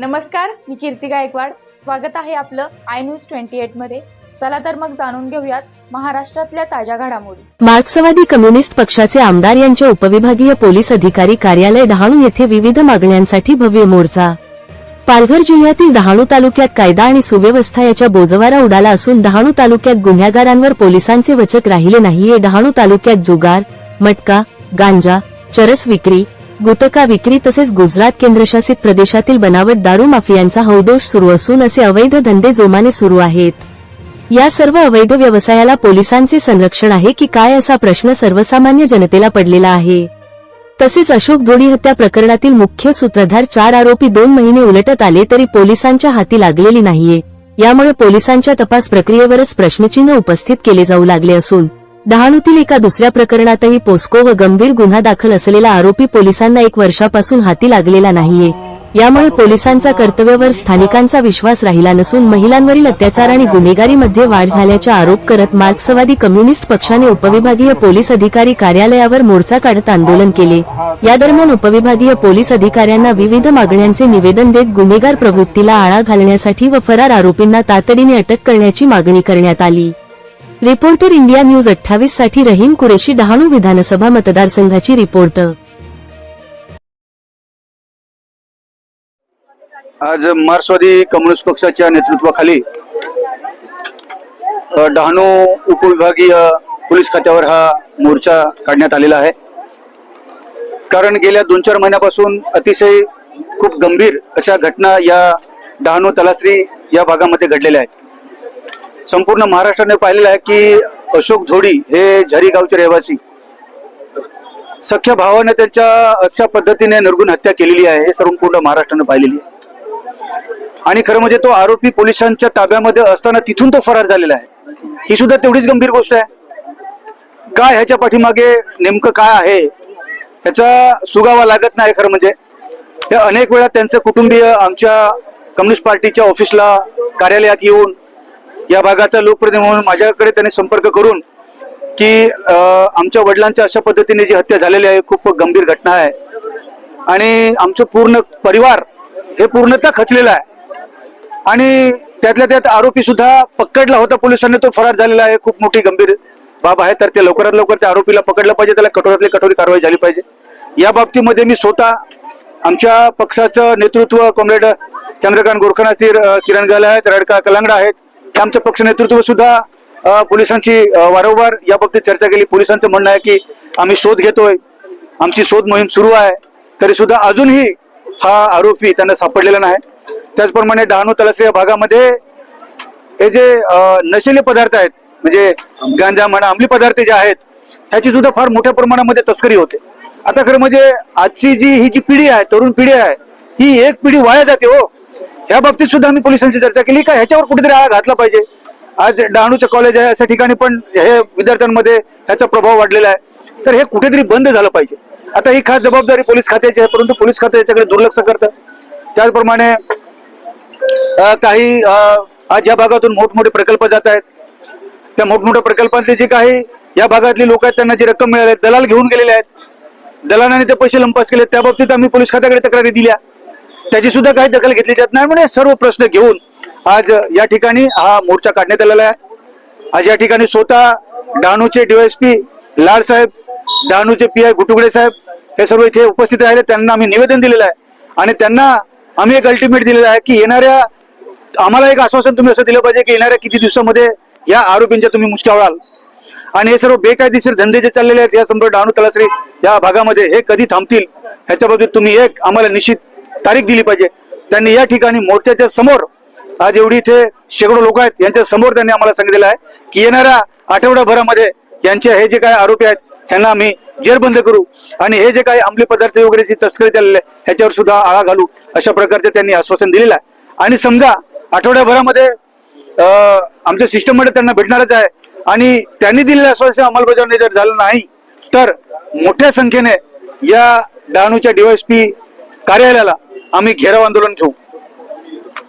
नमस्कार, मी कीर्ती गायकवाड. स्वागत आहे आपलं आय न्यूज 28 मध्ये. चला तर मग जाणून घेऊयात महाराष्ट्रातल्या ताज्या घडामोडी. मार्क्सवादी कम्युनिस्ट पक्षाचे आमदार यांच्या उपविभागीय पोलीस अधिकारी कार्यालय डहाणू येथे विविध मागण्यांसाठी भव्य मोर्चा. पालघर जिल्ह्यातील डहाणू तालुक्यात कायदा आणि सुव्यवस्था याच्या बोजवारा उडाला असून डहाणू तालुक्यात गुन्हेगारांवर पोलिसांचे वचक राहिले नाहीये. डहाणू तालुक्यात जुगार, मटका, गांजा, चरस विक्री, गुटखा विक्री तसेच गुजरात केंद्रशासित प्रदेशातील बनावट दारू माफियांचा हौदोष सुरू असून असे अवैध धंदे जोमाने सुरू आहेत. या सर्व अवैध व्यवसायाला पोलिसांचे संरक्षण आहे की काय असा प्रश्न सर्वसामान्य जनतेला पडलेला आहे. तसेच अशोक धोडी हत्या प्रकरणातील मुख्य सूत्रधार 4 आरोपी 2 महिने उलटत आले तरी पोलिसांच्या हाती लागलेली नाहीये. यामुळे पोलिसांच्या तपास प्रक्रियेवरच प्रश्नचिन्ह उपस्थित केले जाऊ लागले असून डहाणूतील एका दुसऱ्या प्रकरणातही पोस्को व गंभीर गुन्हा दाखल असलेला आरोपी पोलिसांना 1 वर्षापासून हाती लागलेला नाहीये. यामुळे पोलिसांचा कर्तव्यावर स्थानिकांचा विश्वास राहिला नसून महिलांवरील अत्याचार आणि गुन्हेगारीमध्ये वाढ झाल्याचा आरोप करत मार्क्सवादी कम्युनिस्ट पक्षाने उपविभागीय पोलीस अधिकारी कार्यालयावर मोर्चा काढत आंदोलन केले. या दरम्यान उपविभागीय पोलीस अधिकाऱ्यांना विविध मागण्यांचे निवेदन देत गुन्हेगार प्रवृत्तीला आळा घालण्यासाठी व फरार आरोपींना तातडीने अटक करण्याची मागणी करण्यात आली. रिपोर्टर इंडिया न्यूज 28 साठी रहीम कुरेशी, डहाणू विधानसभा मतदारसंघाची रिपोर्टर. आज मार्क्सवादी कम्युनिस्ट पक्षाच्या नेतृत्वाखाली डहाणू उपविभागीय पोलीस खात्यावर हा मोर्चा काढण्यात आलेला आहे. कारण गेल्या 2-4 महिन्यापासून अतिशय खूप गंभीर अशा घटना या डहाणू तलासरी या भागामध्ये घडलेल्या आहेत. संपूर्ण महाराष्ट्राने पाहिलेलं आहे की अशोक धोडी हे झरी गावचे रहिवासी सख्या भावाने त्यांच्या अशा पद्धतीने निर्गुण हत्या केलेली आहे. हे संपूर्ण महाराष्ट्राने पाहिलेली आहे. आणि खरं म्हणजे तो आरोपी पोलिसांच्या ताब्यामध्ये असताना तिथून तो फरार झालेला आहे. ही सुद्धा तेवढीच गंभीर गोष्ट आहे. काय ह्याच्या पाठीमागे नेमकं काय आहे ह्याचा सुगावा लागत नाही. खरं म्हणजे ते अनेक वेळा त्यांचे कुटुंबीय आमच्या कम्युनिस्ट पार्टीच्या ऑफिसला कार्यालयात येऊन या भागाचा लोकप्रतिनिधी म्हणून माझ्याकडे त्यांनी संपर्क करून की आमच्या वडिलांच्या अशा पद्धतीने जी हत्या झालेली आहे खूप गंभीर घटना आहे आणि आमचं पूर्ण परिवार हे पूर्णतः खचलेला आहे आणि त्यातल्या त्यात आरोपी सुद्धा पकडला होता पोलिसांनी, तो फरार झालेला आहे. खूप मोठी गंभीर बाब आहे. तर ते लवकरात लवकर त्या आरोपीला पकडलं पाहिजे, त्याला कठोरातली कठोर कारवाई झाली पाहिजे. या बाबतीमध्ये मी स्वतः आमच्या पक्षाचं नेतृत्व कॉम्रेड चंद्रकांत गोरखन असतील, किरण गाल आहेत, रडका कलांगडा आहेत, हे आमचं पक्ष नेतृत्व सुद्धा पोलिसांची वारंवार या बाबतीत चर्चा केली. पोलिसांचं म्हणणं आहे की आम्ही शोध घेतोय, आमची शोध मोहीम सुरू आहे, तरी सुद्धा अजूनही हा आरोपी त्यांना सापडलेला नाही. त्याचप्रमाणे डहाणू तलासरी या भागामध्ये हे जे नशिले पदार्थ आहेत म्हणजे गांजा म्हणा, अंमली पदार्थ जे आहेत ह्याची सुद्धा फार मोठ्या प्रमाणामध्ये तस्करी होते. आता खरं म्हणजे आजची ही जी पिढी आहे, तरुण पिढी आहे, ही एक पिढी वाया जाते हो. या बाबतीत सुद्धा आम्ही पोलिसांची चर्चा केली का ह्याच्यावर कुठेतरी आळा घातला पाहिजे. आज डहाणूचं कॉलेज आहे अशा ठिकाणी पण हे विद्यार्थ्यांमध्ये ह्याचा प्रभाव वाढलेला आहे. तर हे कुठेतरी बंद झालं पाहिजे. आता ही खास जबाबदारी पोलीस खात्याची आहे, परंतु पोलीस खाते याच्याकडे दुर्लक्ष करतं. त्याचप्रमाणे काही आज या भागातून मोठमोठे प्रकल्प जात आहेत. त्या मोठमोठ्या प्रकल्पातले जे काही या भागातली लोक आहेत त्यांना जी रक्कम मिळाली, दलाल घेऊन गेलेले आहेत, दलालाने ते पैसे लंपास केले. त्या बाबतीत आम्ही पोलीस खात्याकडे तक्रारी दिल्या, त्याची सुद्धा काही दखल घेतली जात नाही. म्हणजे सर्व प्रश्न घेऊन आज या ठिकाणी हा मोर्चा काढण्यात आलेला आहे. आज या ठिकाणी स्वतः डहाणूचे DYSP लाड साहेब, डहाणूचे PI गुटुगडे साहेब हे सर्व इथे उपस्थित राहिले. त्यांना आम्ही निवेदन दिलेलं आहे आणि त्यांना आम्ही एक अल्टिमेट दिलेलं आहे की येणाऱ्या आम्हाला एक आश्वासन तुम्ही असं दिलं पाहिजे की येणाऱ्या किती दिवसामध्ये या आरोपींच्या तुम्ही मुसक्या वळाल आणि हे सर्व बेकायदेशीर धंदे जे चाललेले आहेत या संपूर्ण डहाणू तलासरी या भागामध्ये हे कधी थांबतील ह्याच्या बाबतीत तुम्ही एक आम्हाला निश्चित तारीख दिली पाहिजे. त्यांनी या ठिकाणी मोर्चाच्या समोर आज एवढी इथे शेकडो लोक आहेत यांच्या समोर त्यांनी आम्हाला सांगितलेलं आहे की येणाऱ्या आठवड्याभरामध्ये यांचे हे जे काही आरोपी आहेत त्यांना आम्ही जेरबंद करू आणि हे जे काही अंमली पदार्थ वगैरेची तस्करी चाललेली आहे ह्याच्यावर सुद्धा आळा घालू अशा प्रकारचे त्यांनी आश्वासन दिलेलं आहे. आणि समजा आठवड्याभरामध्ये आमच्या सिस्टममध्ये त्यांना भेटणारच आहे आणि त्यांनी दिलेल्या आश्वासन अंमलबजावणी जर झालं नाही तर मोठ्या संख्येने या डहाणूच्या DYSP कार्यालयाला आम्ही घेराव आंदोलन घेऊ.